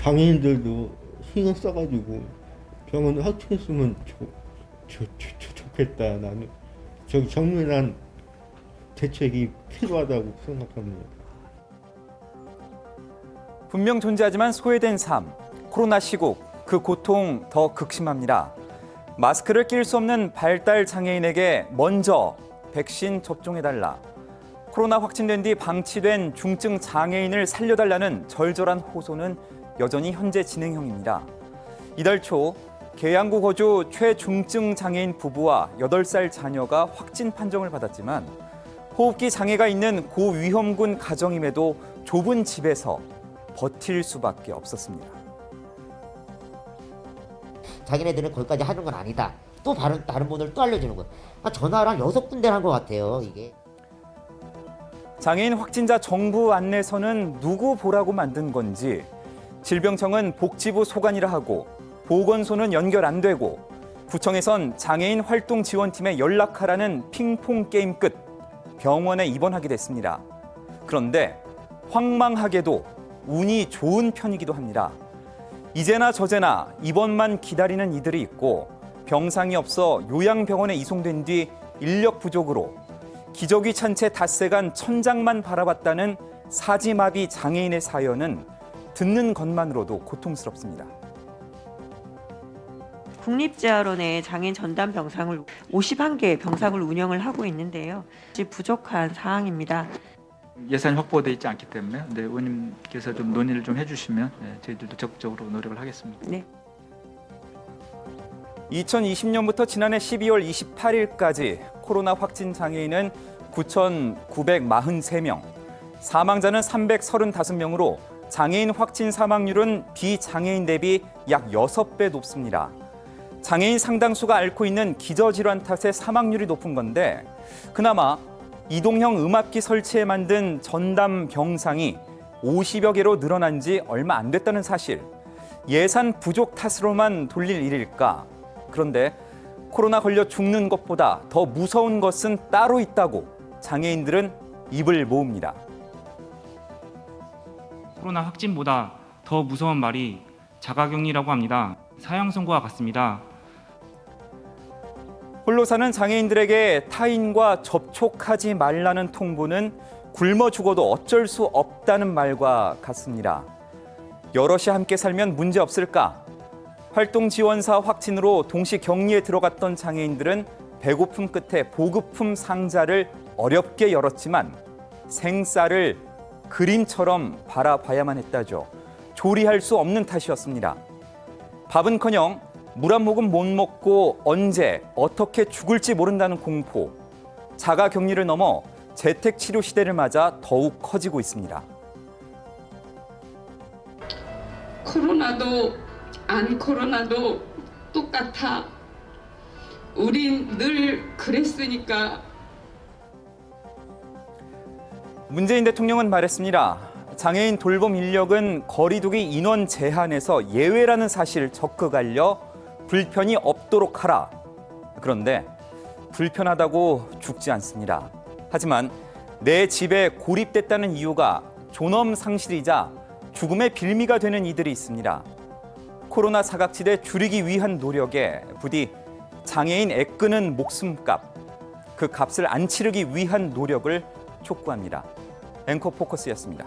장애인들도 신경 써가지고 병원 확충했으면 좋겠다. 나는 저기 정밀한 대책이 필요하다고 생각합니다. 분명 존재하지만 소외된 삶, 코로나 시국, 그 고통 더 극심합니다. 마스크를 낄 수 없는 발달 장애인에게 먼저 백신 접종해달라. 코로나 확진된 뒤 방치된 중증 장애인을 살려달라는 절절한 호소는 여전히 현재 진행형입니다. 이달 초 계양구 거주 최중증 장애인 부부와 8살 자녀가 확진 판정을 받았지만 호흡기 장애가 있는 고위험군 가정임에도 좁은 집에서 버틸 수밖에 없었습니다. 자기네들은 거기까지 하는 건 아니다. 또 다른 분을 또 알려주는 거예요. 전화를 한 6군데 한 것 같아요, 이게. 장애인 확진자 정부 안내서는 누구 보라고 만든 건지, 질병청은 복지부 소관이라 하고 보건소는 연결 안 되고 구청에선 장애인 활동 지원팀에 연락하라는 핑퐁 게임 끝 병원에 입원하게 됐습니다. 그런데 황망하게도 운이 좋은 편이기도 합니다. 이제나 저제나 입원만 기다리는 이들이 있고 병상이 없어 요양병원에 이송된 뒤 인력 부족으로 기저귀 찬 채 닷새간 천장만 바라봤다는 사지마비 장애인의 사연은 듣는 것만으로도 고통스럽습니다. 국립재활원에 장애인 전담 병상을 51개 병상을 운영을 하고 있는데요. 아직 부족한 사항입니다. 예산이 확보되어 있지 않기 때문에 의원님께서 좀 논의를 좀 해주시면 저희들도 적극적으로 노력을 하겠습니다. 네. 2020년부터 지난해 12월 28일까지 코로나 확진 장애인은 9,943명, 사망자는 335명으로 장애인 확진 사망률은 비장애인 대비 약 6배 높습니다. 장애인 상당수가 앓고 있는 기저질환 탓에 사망률이 높은 건데 그나마 이동형 음압기 설치에 만든 전담 병상이 50여 개로 늘어난 지 얼마 안 됐다는 사실. 예산 부족 탓으로만 돌릴 일일까? 그런데 코로나 걸려 죽는 것보다 더 무서운 것은 따로 있다고 장애인들은 입을 모읍니다. 코로나 확진보다 더 무서운 말이 자가격리라고 합니다. 사형 선고와 같습니다. 홀로 사는 장애인들에게 타인과 접촉하지 말라는 통보는 굶어 죽어도 어쩔 수 없다는 말과 같습니다. 여럿이 함께 살면 문제 없을까? 활동 지원사 확진으로 동시 격리에 들어갔던 장애인들은 배고픔 끝에 보급품 상자를 어렵게 열었지만 생쌀을 그림처럼 바라봐야만 했다죠. 조리할 수 없는 탓이었습니다. 밥은커녕 물 한 모금 못 먹고 언제 어떻게 죽을지 모른다는 공포. 자가격리를 넘어 재택치료 시대를 맞아 더욱 커지고 있습니다. 코로나도 안 코로나도 똑같아. 우린 늘 그랬으니까. 문재인 대통령은 말했습니다. 장애인 돌봄 인력은 거리두기 인원 제한에서 예외라는 사실 적극 알려 불편이 없도록 하라. 그런데 불편하다고 죽지 않습니다. 하지만 내 집에 고립됐다는 이유가 존엄 상실이자 죽음의 빌미가 되는 이들이 있습니다. 코로나 사각지대 줄이기 위한 노력에 부디 장애인 애끄는 목숨값, 그 값을 안 치르기 위한 노력을 촉구합니다. 앵커 포커스였습니다.